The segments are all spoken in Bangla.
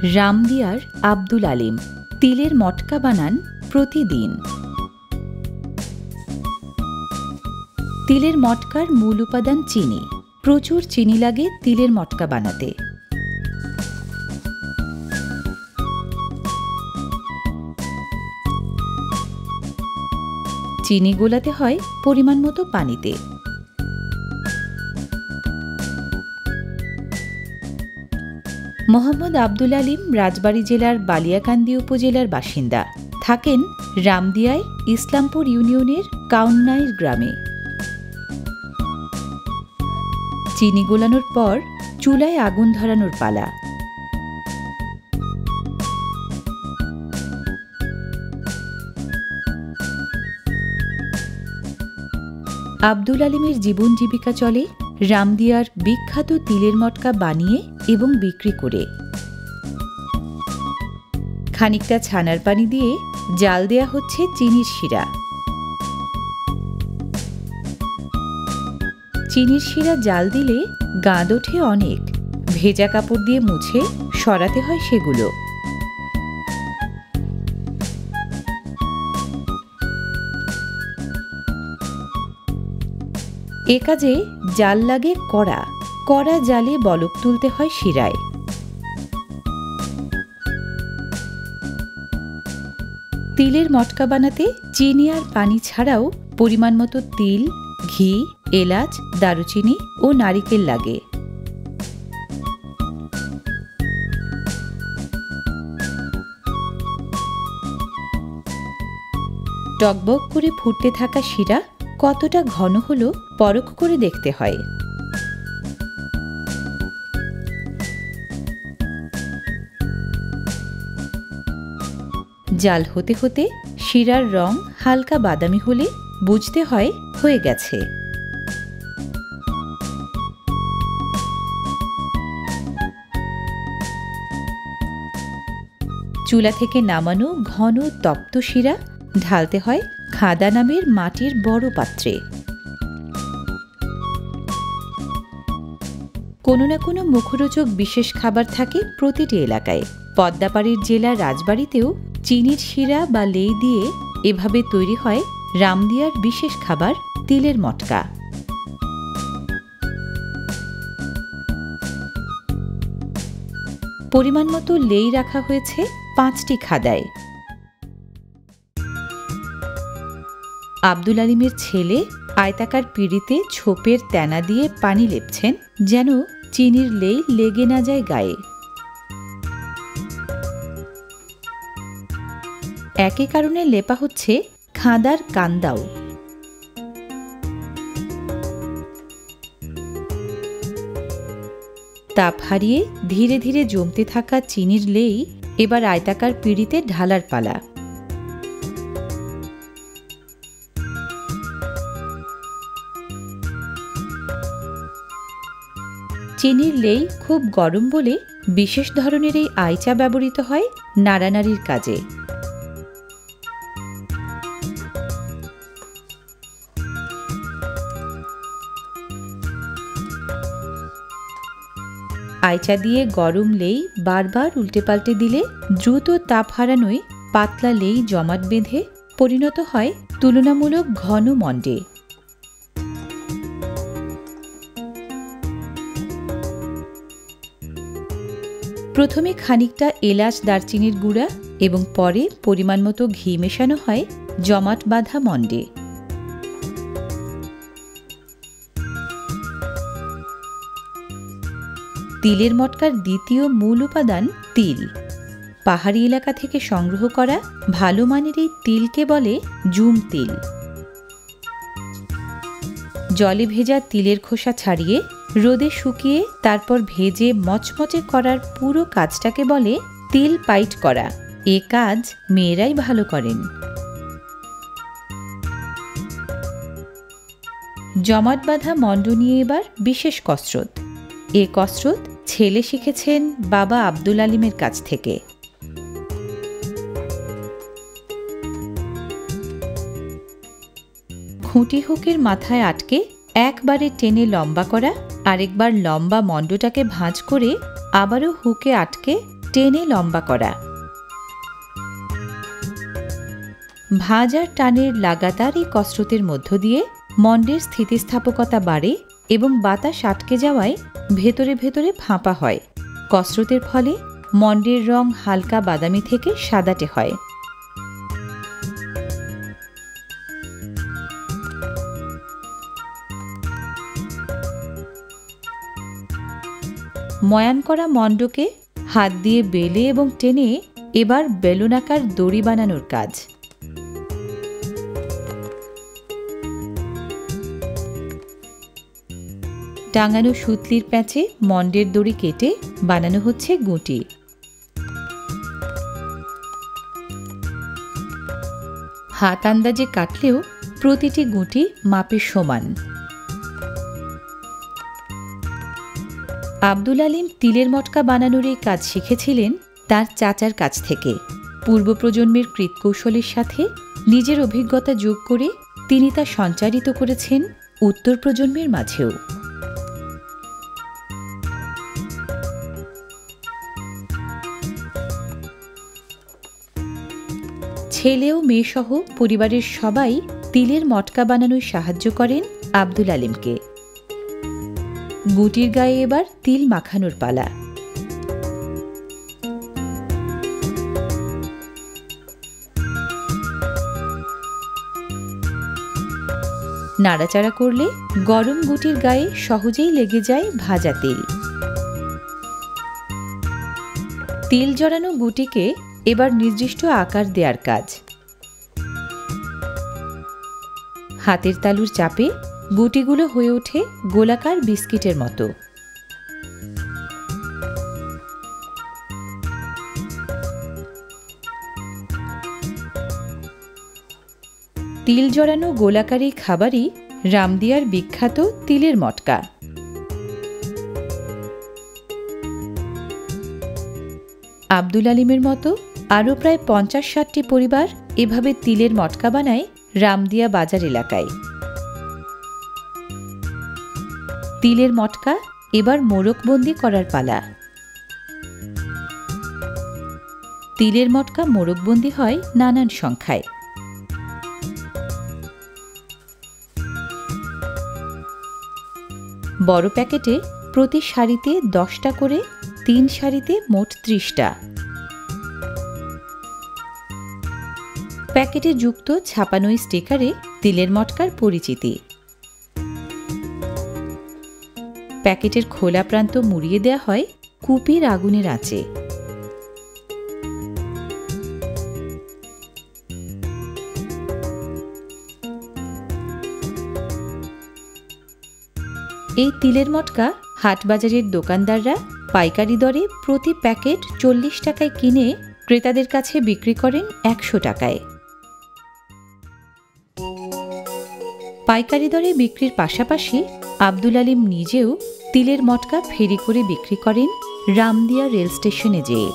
রামদিয়ার আব্দুল আলিম তিলের মটকা বানান প্রতিদিন। তিলের মটকার মূল উপাদান চিনি। প্রচুর চিনি লাগে তিলের মটকা বানাতে। চিনি গোলাতে হয় পরিমাণ মতো পানিতে। মোহাম্মদ আব্দুল আলিম রাজবাড়ী জেলার বালিয়াকান্দি উপজেলার বাসিন্দা। থাকেন রামদিয়ায় ইসলামপুর ইউনিয়নের কাউন্নাইর গ্রামে। চিনি গোলানোর পর চুলায় আগুন ধরানোর পালা। আব্দুল আলিমের জীবন জীবিকা চলে রামদিয়ার বিখ্যাত তিলের মটকা বানিয়ে এবং বিক্রি করে। খানিকটা ছানার পানি দিয়ে জাল দেয়া হচ্ছে চিনির শিরা। চিনির শিরা জাল দিলে গাঁদ ওঠে অনেক। ভেজা কাপড় দিয়ে মুছে সরাতে হয় সেগুলো। এ কাজে জাল লাগে কড়া। কড়া জালে বলক তুলতে হয় শিরায়। তিলের মটকা বানাতে চিনি আর পানি ছাড়াও পরিমাণ মতো তিল, ঘি, এলাচ, দারুচিনি ও নারিকেল লাগে। টকবক করে ফুটতে থাকা শিরা কতটা ঘন হলো পরখ করে দেখতে হয়। জাল হতে হতে শিরার রং হালকা বাদামি হলে বুঝতে হয় হয়ে গেছে। চুলা থেকে নামানো ঘন তপ্ত শিরা ঢালতে হয় খাদা নামের মাটির বড় পাত্রে। কোনো না কোনো মুখরোচক বিশেষ খাবার থাকে প্রতিটি এলাকায়। পদ্মাপাড়ির জেলা রাজবাড়ীতেও চিনির শিরা বা লেই দিয়ে এভাবে তৈরি হয় রামদিয়ার বিশেষ খাবার তিলের মটকা। পরিমাণ মতো লেই রাখা হয়েছে 5টি খাদায়। আব্দুল আলিমের ছেলে আয়তাকার পিঁড়িতে ছোপের তেনা দিয়ে পানি লেপছেন যেন চিনির লেই লেগে না যায় গায়ে। একই কারণে লেপা হচ্ছে খাদার কান্দাও। তাপ হারিয়ে ধীরে ধীরে জমতে থাকা চিনির লেই এবার আয়তাকার পিঁড়িতে ঢালার পালা। চিনির লেই খুব গরম বলে বিশেষ ধরনের এই আইচা ব্যবহৃত হয় নাড়ানাড়ির কাজে। আইচা দিয়ে গরম লেই বারবার উল্টে পাল্টে দিলে দ্রুত তাপ হারানোয় পাতলা লেই জমাট বেঁধে পরিণত হয় তুলনামূলক ঘন মণ্ডে। প্রথমে খানিকটা এলাচ দারচিনির গুঁড়া এবং পরে পরিমাণ মতো ঘি মেশানো হয় জমাট বাঁধা মণ্ডে। তিলের মটকার দ্বিতীয় মূল উপাদান তিল। পাহাড়ি এলাকা থেকে সংগ্রহ করা ভালো মানের এই তিলকে বলে জুম তিল। জলে ভেজা তিলের খোসা ছাড়িয়ে রোদে শুকিয়ে তারপর ভেজে মচমচে করার পুরো কাজটাকে বলে তিল পাইট করা। এ কাজ মেয়েরাই ভালো করেন। জমাট বাঁধা মণ্ড নিয়ে এবার বিশেষ কসরত। এ কসরত ছেলে শিখেছেন বাবা আব্দুল আলিমের কাছ থেকে। খুঁটি হুকের মাথায় আটকে একবারে টেনে লম্বা করা, আরেকবার লম্বা মণ্ডটাকে ভাঁজ করে আবারও হুকে আটকে টেনে লম্বা করা। ভাঁজ আর টানের লাগাতার এই কসরতের মধ্য দিয়ে মণ্ডের স্থিতিস্থাপকতা বাড়ে এবং বাতাস আটকে যাওয়ায় ভেতরে ভেতরে ফাঁপা হয়। কসরতের ফলে মণ্ডের রং হালকা বাদামি থেকে সাদাটে হয়। ময়ান করা মণ্ডকে হাত দিয়ে বেলে এবং টেনে এবার বেলুনাকার দড়ি বানানোর কাজ। টাঙানো সুতলির প্যাঁচে মণ্ডের দড়ি কেটে বানানো হচ্ছে গুঁটি। হাত আন্দাজে কাটলেও প্রতিটি গুঁটি মাপে সমান। আব্দুল আলিম তিলের মটকা বানানোর এই কাজ শিখেছিলেন তার চাচার কাছ থেকে। পূর্ব প্রজন্মের কৃৎকৌশলের সাথে নিজের অভিজ্ঞতা যোগ করে তিনি তা সঞ্চারিত করেছেন উত্তর প্রজন্মের মাঝেও। ছেলে ও মেয়েসহ পরিবারের সবাই তিলের মটকা বানানোয় সাহায্য করেন আব্দুল আলিমকে। গুটির গায়ে এবার তিল মাখানোর পালা। নাড়াচাড়া করলে গরম গুটির গায়ে সহজেই লেগে যায় ভাজা তিল। তিল জড়ানো গুটিকে এবার নির্দিষ্ট আকার দেওয়ার কাজ। হাতের তালুর চাপে গুটিগুলো হয়ে ওঠে গোলাকার বিস্কিটের মতো। তিল জড়ানো গোলাকার এই খাবারই রামদিয়ার বিখ্যাত তিলের মটকা। আব্দুল আলিমের মতো আরও প্রায় ৫০-৬০টি পরিবার এভাবে তিলের মটকা বানায় রামদিয়া বাজার এলাকায়। তিলের মটকা এবার মোড়কবন্দি করার পালা। তিলের মটকা মোড়কবন্দি হয় নানান সংখ্যায়। বড় প্যাকেটে প্রতি সারিতে ১০টা করে, ৩ সারিতে মোট ৩০টা। প্যাকেটে যুক্ত ছাপানো স্টিকারে তিলের মটকার পরিচিতি। প্যাকেটের খোলা প্রান্ত মুড়িয়ে দেওয়া হয় কুপির আগুনের আঁচে। এই তিলের মটকা হাটবাজারের দোকানদাররা পাইকারি দরে প্রতি প্যাকেট ৪০ টাকায় কিনে ক্রেতাদের কাছে বিক্রি করেন ১০০ টাকায়। পাইকারি দরে বিক্রির পাশাপাশি আব্দুল আলিম নিজেও তিলের মটকা ফেরি করে বিক্রি করেন রামদিয়া রেল স্টেশনে যেয়ে।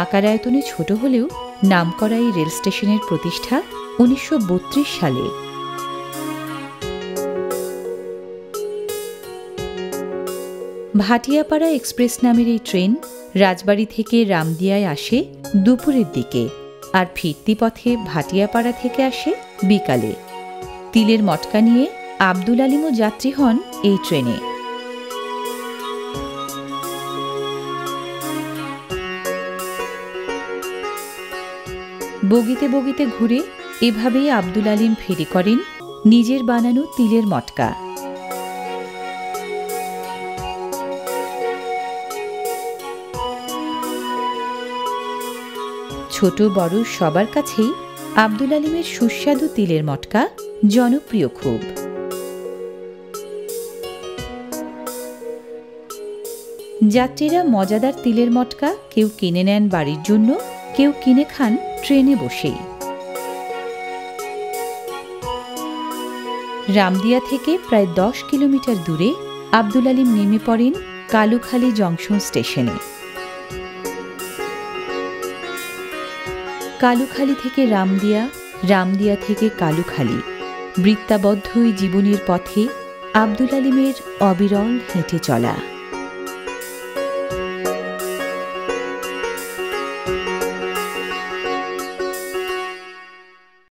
আকার আয়তনে ছোট হলেও নামকরা এই রেল স্টেশনের প্রতিষ্ঠা ১৯৩২ সালে। ভাটিয়াপাড়া এক্সপ্রেস নামের এই ট্রেন রাজবাড়ী থেকে রামদিয়ায় আসে দুপুরের দিকে আর ফিরতি পথে ভাটিয়াপাড়া থেকে আসে বিকালে। তিলের মটকা নিয়ে আব্দুল আলিমও যাত্রী হন এই ট্রেনে। বগিতে বগিতে ঘুরে এভাবেই আব্দুল আলিম ফেরি করেন নিজের বানানো তিলের মটকা। ছোট বড় সবার কাছেই আব্দুল আলিমের সুস্বাদু তিলের মটকা জনপ্রিয় খুব। যাত্রীরা মজাদার তিলের মটকা কেউ কিনে নেন বাড়ির জন্য, কেউ কিনে খান ট্রেনে বসেই। রামদিয়া থেকে প্রায় ১০ কিলোমিটার দূরে আব্দুল আলিম নেমে পড়েন কালুখালী জংশন স্টেশনে। কালুখালী থেকে রামদিয়া, রামদিয়া থেকে কালুখালী, বৃত্তাবদ্ধ এই জীবনের পথে আব্দুল আলিমের অবিরল হেঁটে চলা।